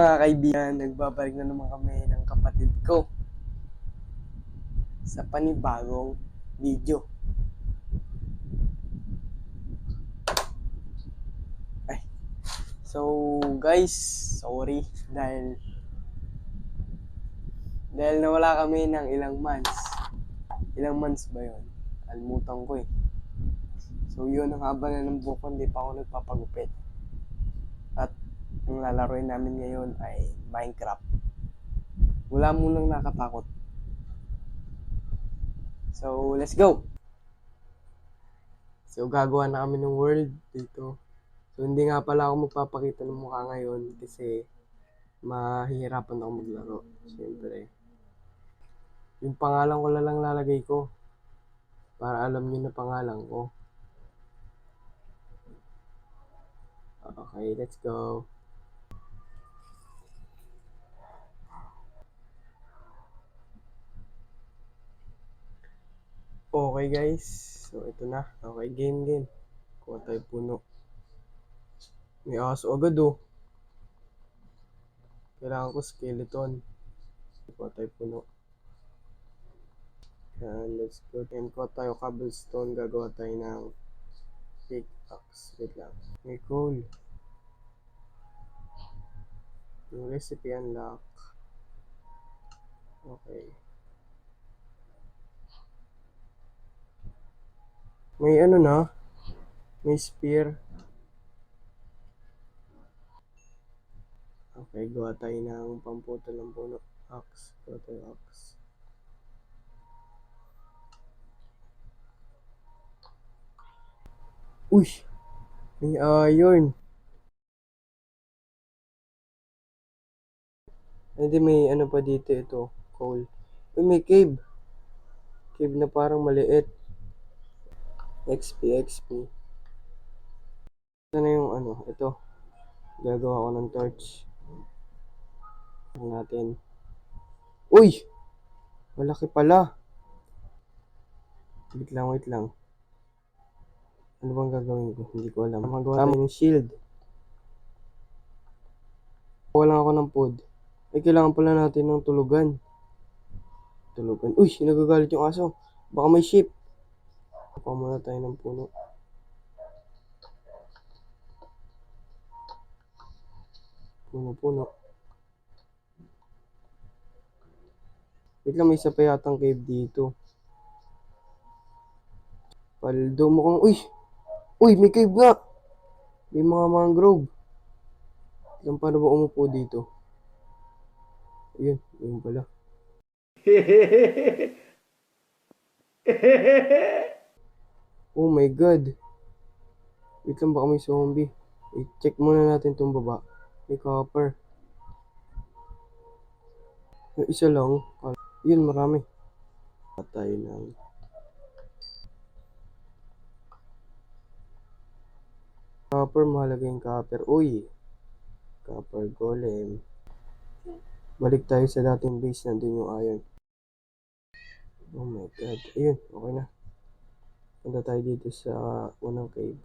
Mga kaibigan, nagbabalik na naman kami ng kapatid ko sa panibagong video. Ay. So guys, sorry dahil nawala kami ng ilang months. Ilang months ba yun? Alimutan ko eh. So yun, ang haba na ng buko, hindi pa ako nagpapagupit. At ang lalaroin namin ngayon ay Minecraft. Wala munang nakatakot. So let's go! So gagawa na kami ng world dito. So hindi nga pala ako magpapakita ng mukha ngayon kasi mahihirapan ako maglaro. Siyempre. Yung pangalan ko lang lalagay ko para alam niyo na pangalan ko. Okay, let's go. Okay guys, so ito na. Okay, game. Kuha tayo puno. May aso agad oh. Kailangan ko skeleton. Kuha tayo puno. And let's go. And kuha tayo cobblestone. Gagawa tayo ng pickaxe. Wait lang. May coal. Yung recipe unlock. Okay. May ano na. May spear. Okay, gawa tayo ng pamputol ng puno. Axe. Gawa tayo axe. Uy! May iron. Hindi, may ano pa dito ito. Coal. Uy, may cave. Cave na parang maliit. XP. Ito na yung ano. Ito. Gagawa ko ng torch. Natin. Uy! Malaki pala. Wait lang. Ano bang gagawin ko? Hindi ko alam. Magawa tayo ng shield. Wala ako ng food. Ay, kailangan pala natin ng tulugan. Uy! Nagagalit yung aso. Baka may sheep. Kuha muna tayo ng puno. Puno. Wait lang, may isa pa yatang cave dito. Paldo mo kung... Uy! May cave nga! May mga mangrove. Yan, paano ba umupo dito? Ayun pala. Oh my god. Wait lang, baka may zombie. I-check muna natin itong baba. May copper. Yung isa lang. Yun, marami. Patay ng... Copper, mahalaga yung copper. Uy! Copper golem. Balik tayo sa dating base. Nandun yung iron. Oh my god. Ayun, okay na. Punta tayo dito sa unang cave.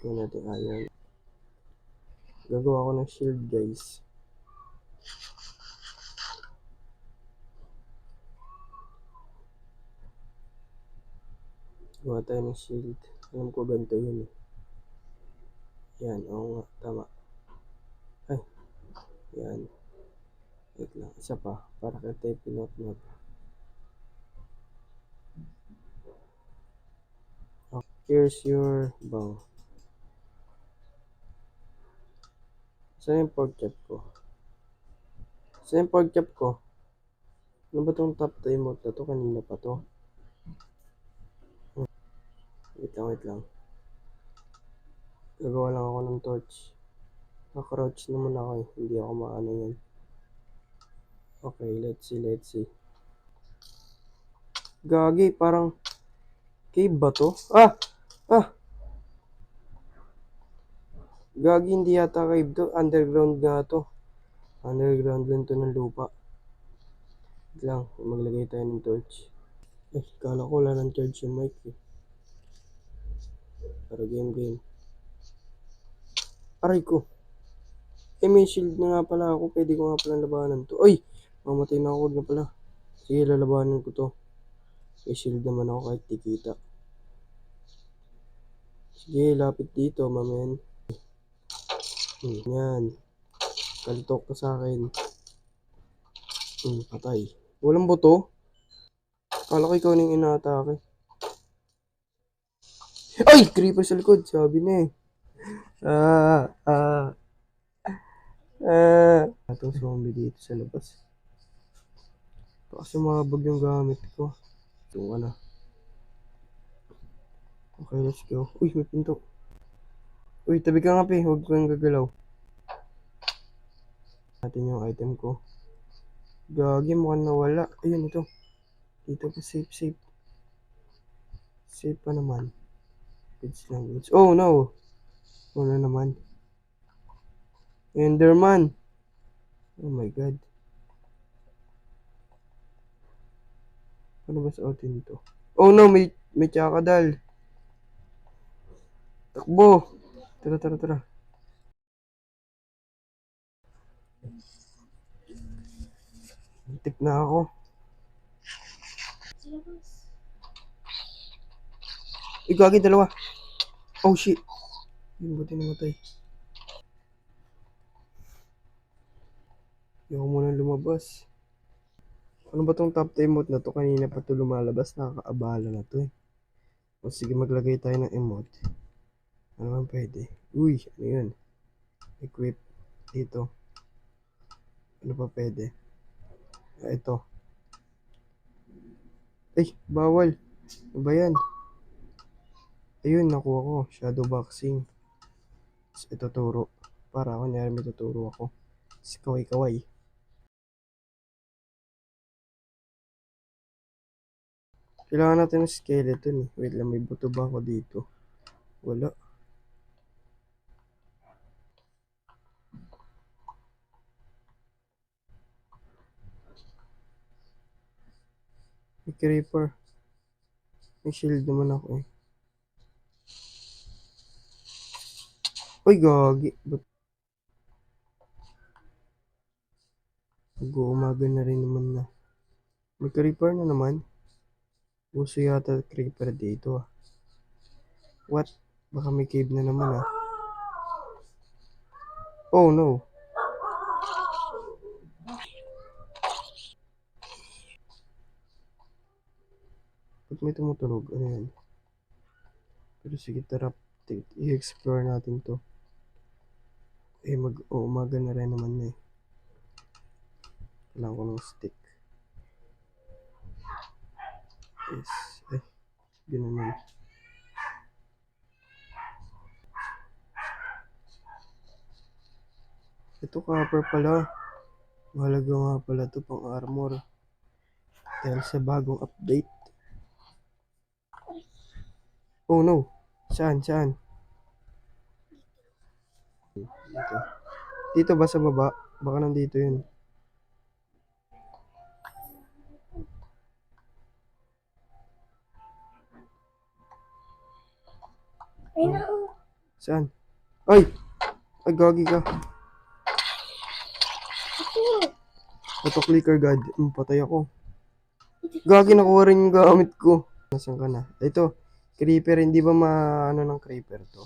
Kunin natin iron. Gagawa ko ng shield, guys. Gawa tayo ng shield. Alam ko ganito yun eh. Yan, oo nga, tama. Ay, yan. Wait lang, isa pa. Para kita pinot-not. Here's your bow. Saan yung pork chop ko? Ano ba itong top time mode na to? Kanina pa to. Wait lang. Gagawa lang ako ng torch. Nakrouch naman ako eh. Hindi ako maano yan. Okay, let's see. Gagi, parang cave ba to? Gagi, hindi yata cave to. Underground nga to. Underground lang to ng lupa. Wait lang, maglagay tayo ng torch. Kala ko wala ng charge yung mic eh. Pero game. Aray ko. May shield na nga pala ako. Pwede ko nga pala labanan to. Ay! Mamatay na ako. Huwag na pala. Sige, lalabanan ko to. May shield naman ako kahit di kita. Sige, lapit dito, mamen. Yan. Kaltok ka sa akin. Patay. Walang boto? Kala ko ikaw na yung inaatake. Ay! Creeper sa likod. Sabi na eh. Ah, ah, Itong zombie dito sa labas. Baka sumabog yung gamit ko. Ito ka na. Okay, let's go. Uy, may pinto. Uy, tabi ka nga pe. Huwag kang gagalaw. Natin yung item ko. Gagi, mukhang nawala. Ayun, ito. Dito pa, safe. Safe pa naman. Goods lang, goods. Oh, no. Wala naman. Enderman. Oh my god. Ano ba sa atin ito? Oh no, may tsakadal. Takbo. Tara. Tik na ako. Gagi, dalawa. Oh shit. Yung buti namatay. Ayaw muna lumabas. Ano ba tong top emote na to? Kanina pa to lumalabas. Nakakaabala na to eh. O sige, maglagay tayo ng emote. Ano man pwede? Uy, ano yun? Equip. Dito. Ano pa pwede? Ito. Ay, bawal. Ano ba yan? Ayun, nakuha ko. Shadow boxing. Ito turo. Para kunyari may tuturo ako. Kaway. Kailangan natin ng skeleton eh. Wait lang, may buto ba ako dito? Wala. May creeper. May shield naman ako eh. Uy, gagi. Ba't mag-uumaga na rin naman na. May creeper na naman. Uso yata creeper dito ah. What? Baka may cave na naman ah. Oh no. Ba't may tumutunog? Ano yan? Pero sige, tara. I-explore natin to. Eh, mag-uumaga na rin naman eh. Kailangan ko ng stick. Yes. Eh, ganoon. Ito copper pala. Mahalaga nga pala ito pang armor. Dahil sa bagong update. Oh no. Saan? Dito. Dito ba sa baba? Baka nandito yun. Saan? Ay! Ay, gagi ka. Auto clicker god. Patay ako. Gagi, nakuha rin yung gamit ko. Nasaan ka na? Ito. Creeper. Hindi ba ano ng creeper to?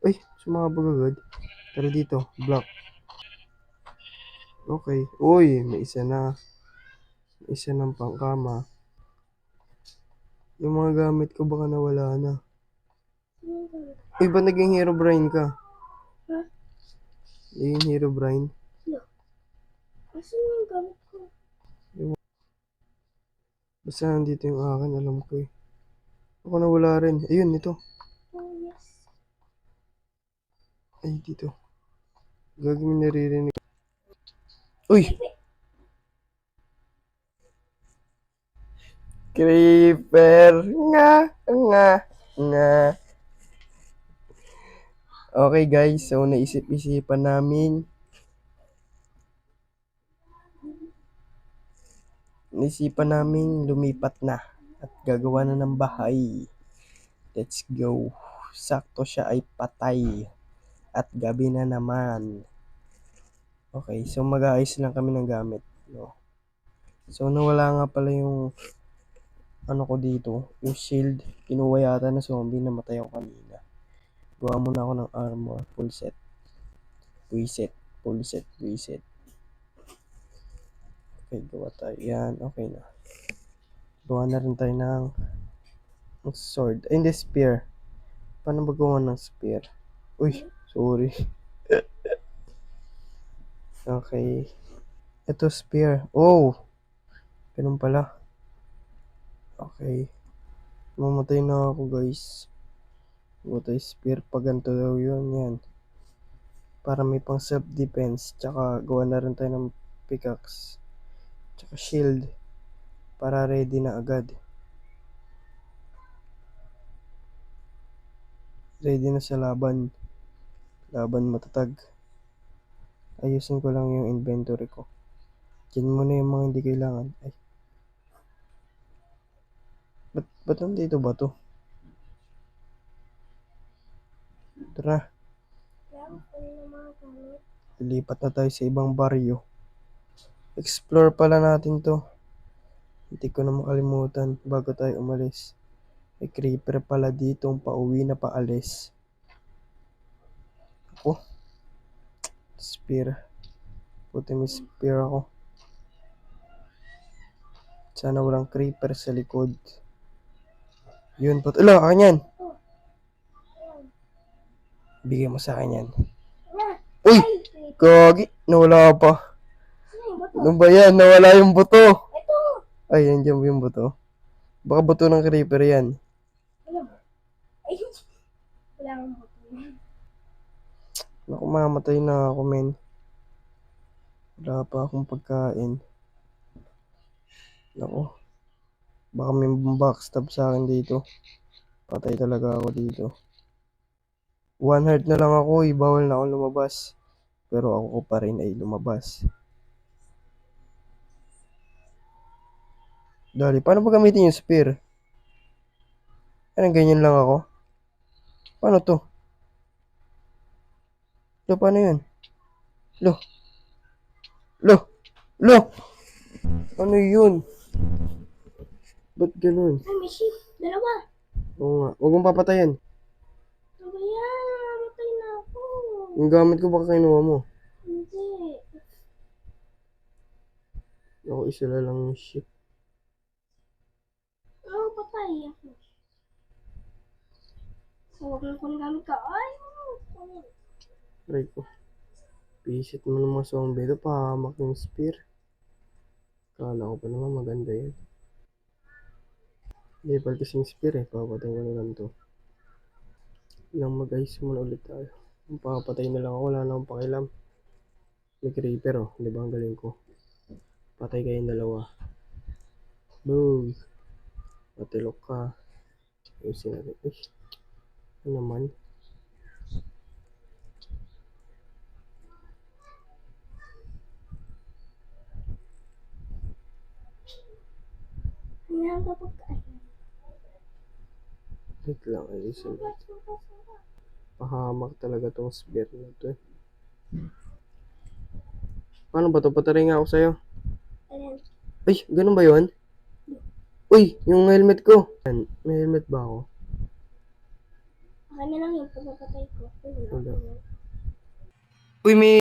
Ay, sumabog agad. Tara dito. Block. Okay. Uy, may isa na. May isa ng pangkama. Yung mga gamit ko baka nawala na. Uy, ba't naging hero brain ka? Ha? Naging hero brain? Asan yung gamit ko? Basta nandito yung akin, alam ko eh. Ako nawala rin. Ayun, ito. Oh, yes. Ay, dito. Gagawin naririnig. Uy! Creeper! Nga. Okay guys, so naisip-isipan namin. Naisipan namin lumipat na at gagawa na ng bahay. Let's go. Sakto siya ay patay. At gabi na naman. Okay, so mag-aayos lang kami ng gamit. No? So nawala nga pala yung ano ko dito, yung shield. Kinuha yata na zombie, namatay ako kanina. Gawa muna ako ng armor, full set. Reset, full set, reset. Okay, gawa tayo. Yan, okay na. Gawa na rin tayo ng sword. Ay, hindi, spear. Paano ba gawa ng spear? Uy, sorry. Okay. Ito, spear. Oh! Ganun pala. Okay. Mamatay na ako, guys. Gawa tayo spear. Pag ganito daw yun, yan. Para may pang self-defense. Tsaka gawa na rin tayo ng pickaxe. Tsaka shield. Para ready na agad. Ready na sa laban. Laban matatag. Ayusin ko lang yung inventory ko. Diyan muna yung mga hindi kailangan. Ay, ba't nandito ba to? Tara, lilipat na tayo sa ibang baryo. Explore pala natin to. Hindi ko na makalimutan bago tayo umalis. May creeper pala dito pauwi na paalis. Ako, spear. Puti may spear ako. Sana walang creeper sa likod. Yun, ala, akin yan. Bigay mo sa akin yan. Uy! Gagi! Nawala pa. Ano ba yan? Nawala yung buto. Ay, nandiyan yung buto. Baka buto ng creeper yan. Wala akong buto. Naku, mamatay na ako, men. Wala pa akong pagkain. Naku. Baka may backstab sa akin dito. Patay talaga ako dito. 1 heart na lang ako, bawal na ako lumabas. Pero ako ko pa rin ay lumabas. Dali, paano ba gamitin yung spear? Anong ganyan lang ako? Paano to? Lo, paano yun? Lo. Lo. Lo. Ano yun? Ba't ganun? Ay, may sheep. Dalawa. Oo nga. Huwag mong papatayan. Ano ba yan? Namatay na ako. Yung gamit ko baka kinuha mo. Hindi. Ako isa lang yung ship. Oo, patay ako. Huwag mo kung gamit ka. Ay, Try ko. Pisit mo ng mga zombie ito. Pahamak yung spear. Kala ko pa naman maganda yan. Hindi pala kasing spear eh. Papatay ko na lang to. Ilang mag-ice muna ulit tayo. Kung papatay na lang ako, wala na akong pakialam. May creeper oh. Di ba ang galing ko? Patay kayong dalawa. Boom. Matilok ka. Ayusin natin. Uy. Ano naman? hindi ka pagkain. Wait lang. Ayusin natin. Pahamak talaga tong spear na to eh. Paano ba to? Pataray nga ako sa'yo. Ayan. Ay, ganun ba yun? Uy, yung helmet ko. Yan, may helmet ba ako? Akin na lang yung pagpapatay ko. Wala. Uy, may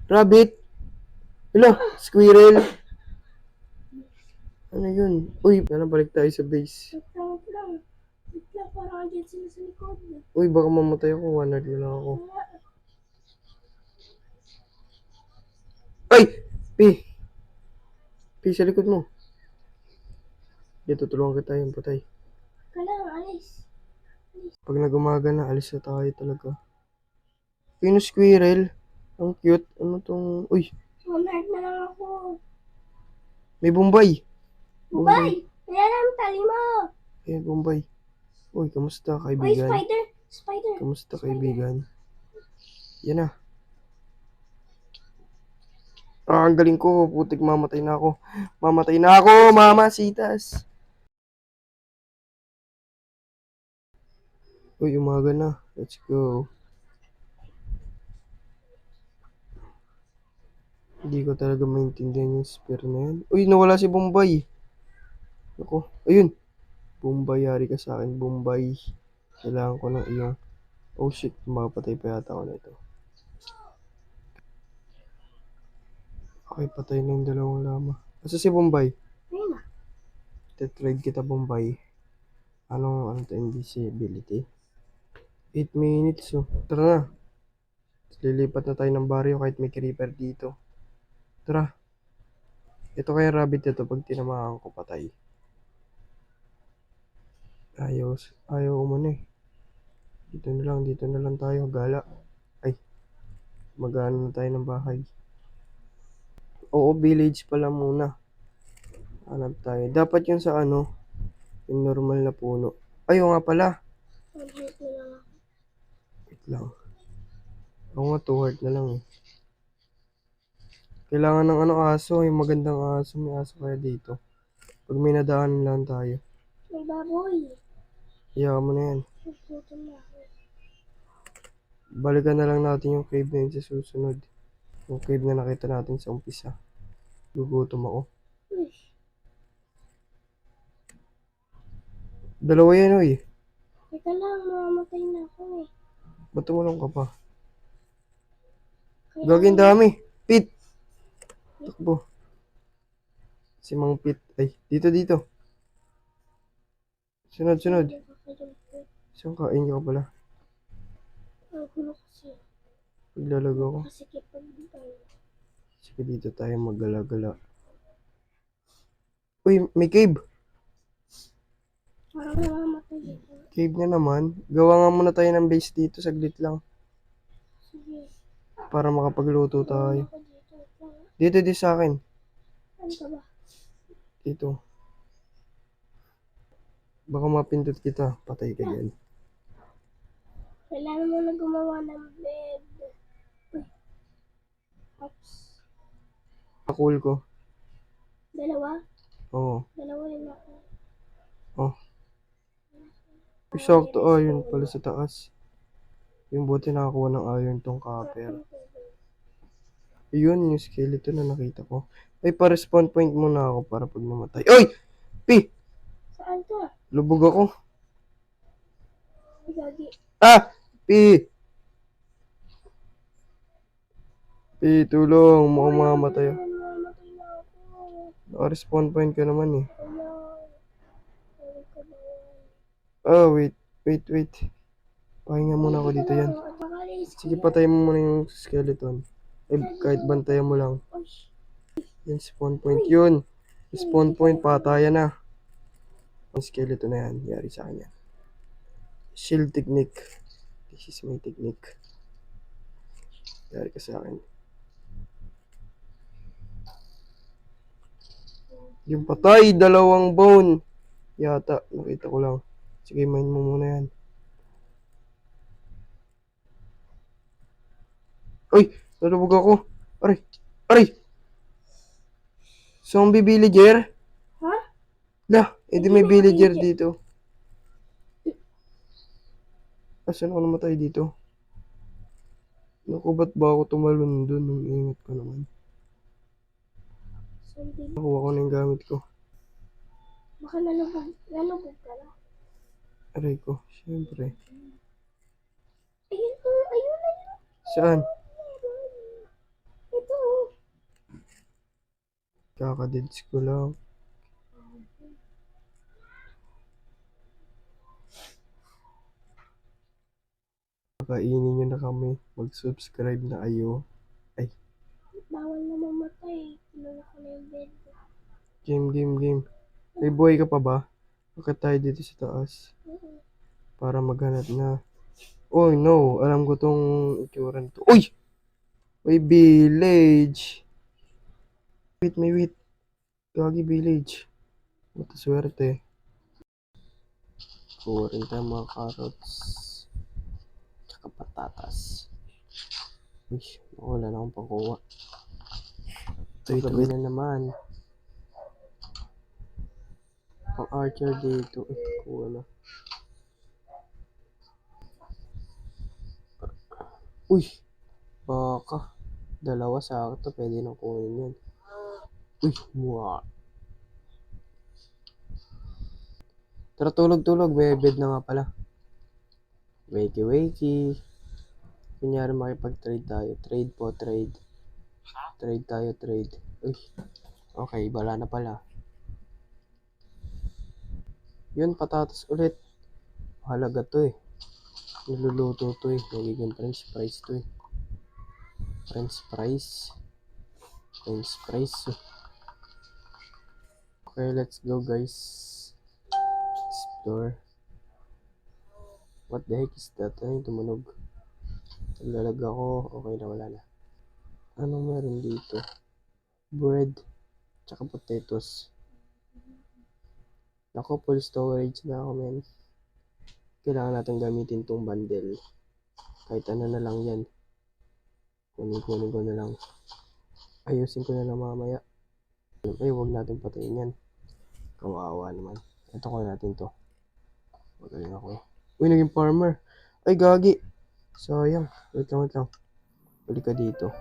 rabbit. Hello, squirrel. Ano yun? Uy, balik tayo sa base. Wait lang. Wait lang, parang andyan sila sa likod. Uy, baka mamatay ako. 1 heart na lang ako. Ay! Pi! Pi, sa likod mo. Dito, tulungan kita yung patay. Kailangan alis. Pag nagumaga na, alis na tayo talaga. Pino squirrel. Ang cute. Ano tong... Uy, 1 heart na lang ako. may Bombay. Bye! Kaya namin tali mo. Eh, Bombay. Uy, kamusta Oy, kaibigan? spider! Spider! Kamusta kaibigan? Yan na. Ah, ang galing ko. Putik, mamatay na ako. Mamatay na ako, mama sitas. Uy, umaga na. Let's go. Hindi ko talaga maintindihan yung spear na yan. Uy, nawala si Bombay. Ako, ayun. Bombay, yari ka sa akin, Bombay. Kailangan ko ng iyong... Oh shit, mapatay pa yata ako na ito. Okay, patay na yung dalawang lama. Asa si Bombay? Ayun na. Tetrade kita, Bombay. Ano to, invisibility? 8 minutes, oh. Tara na. Lilipat na tayo ng baryo kahit may creeper dito. Tara. Ito kaya rabbit ito pag tinamaan ko patay. Ayaw umano eh. Dito na lang tayo. Gala. Ay, mag-ano na tayo ng bahay. Oo, village pala muna. Hanap tayo. Dapat yun sa ano, yung normal na puno. Ayaw nga pala. Mag-hit na lang ako. Wait lang. Ako nga 2 heart na lang eh. Kailangan ng ano aso, yung magandang aso. May aso kaya dito. Pag may nadaanan lang tayo. May baboy. Iyakan mo na yan. Nagputo na ako. Balikan na lang natin yung cave na yun sa susunod. Yung cave na nakita natin sa umpisa. Gugutom ako. Uy. Dalawa yan oy. Teka lang, mamamatay na ako eh. Ba't tumulong ka pa? Kaya Gagawin dami. Pit! Takbo. Si Mang Pit. Ay, dito. Sunod. Saan ka? Ayun ka pala. Ang gulo kasi. Paglalago ko. Kasi kipag tayo. Sige, dito tayo maggala-gala. Uy, may cave. Parang namamatay ako. Cave na naman. Gawa nga muna tayo ng base dito. Saglit lang. Sige. Para makapagluto tayo. Ako dito. Dito sa akin. Ano ka ba? Dito. Baka mapindot kita. Patay ka dyan. Kailangan mo na gumawa ng bed. Uy. Oops. Cool ko. Dalawa? Oo. Dalawa rin ako. Oh. Sakto iron pala sa taas. Yung buti nakakuha ng iron tong copper. Yun, yung skeleton na nakita ko. Ay, pa-respawn point muna ako para pag namatay. Oy! Pi! Saan ka? Lubog ako. Ay, gagi. Ah! Pi! Pi, tulong. Mukhang mamamatay. Mamamatay na ako. Naka-respawn point ka naman eh. Wala. Sorry ka ba? Oh, wait. Pahinga muna ako dito yan. Sige, patay mo muna yung skeleton. Eh, kahit bantayan mo lang. Yan, spawn point yun. Spawn point, patayan na. Ang skeleton na yan, yari sa kanya. Shield technique. This is my technique. Yari ka sa akin. Yung patay, dalawang bone. Yata, nakita ko lang. Sige, mine mo muna yan. Uy, nalubog ako. Aray! Zombie villager? Ha? Lah, edi may villager dito. Asan ako namatay dito? Naku, ba't ba ako tumalon dun? Nung ingat ko naman. Nakuha ko na yung gamit ko. Baka nalubog ka na. Aray ko, syempre. Ayun to, ayun na yun. Saan? Ito. Kakadeds ko lang. Pakainin nyo na kami. Mag-subscribe na kayo. Ay, Bawal na mamatay. Tinulak ko na yung bed. game. May buhay ka pa ba? Bakit tayo dito sa taas? Para maghanap na. Oh no, alam ko tong itsura nito. Uy! May village! May wheat. Gagi village. Buta swerte. Kuha rin tayo mga carrots. Tsaka patatas. Uy, wala na akong pangkuha. Gabi na naman. Pang archer dito. Kuha na. Uy! Baka. Dalawa sakto, pwede nang kunin yun. Uy, muha. Tara, tulog-tulog. May bed na nga pala. Wakey-wakey. Kunyari makipag-trade tayo. Trade po, trade. Trade tayo, trade. Uy, okay, bala na pala. Yun, patatas ulit. Halaga to eh. Niluluto to eh. Nagiging french fries to eh. French fries. French fries. Okay, let's go guys. Explore. What the heck is that? Ano yung tumunog? Naglalag ako. Okay na, wala na. Anong meron dito? Bread. Tsaka potatoes. Ako, full storage na ako, men. Kailangan natin gamitin tong bundle. Kahit ano na lang yan. Kunin ko na lang. Ayusin ko na lang mamaya. Ay, huwag natin patayin yan. Kawawa naman. Ito ko natin to. Magaling ako. Uy, naging farmer. Ay, gagi. Sayang. Wait lang. Balik ka dito.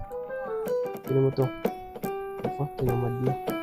Tignan mo to. Tinamad na.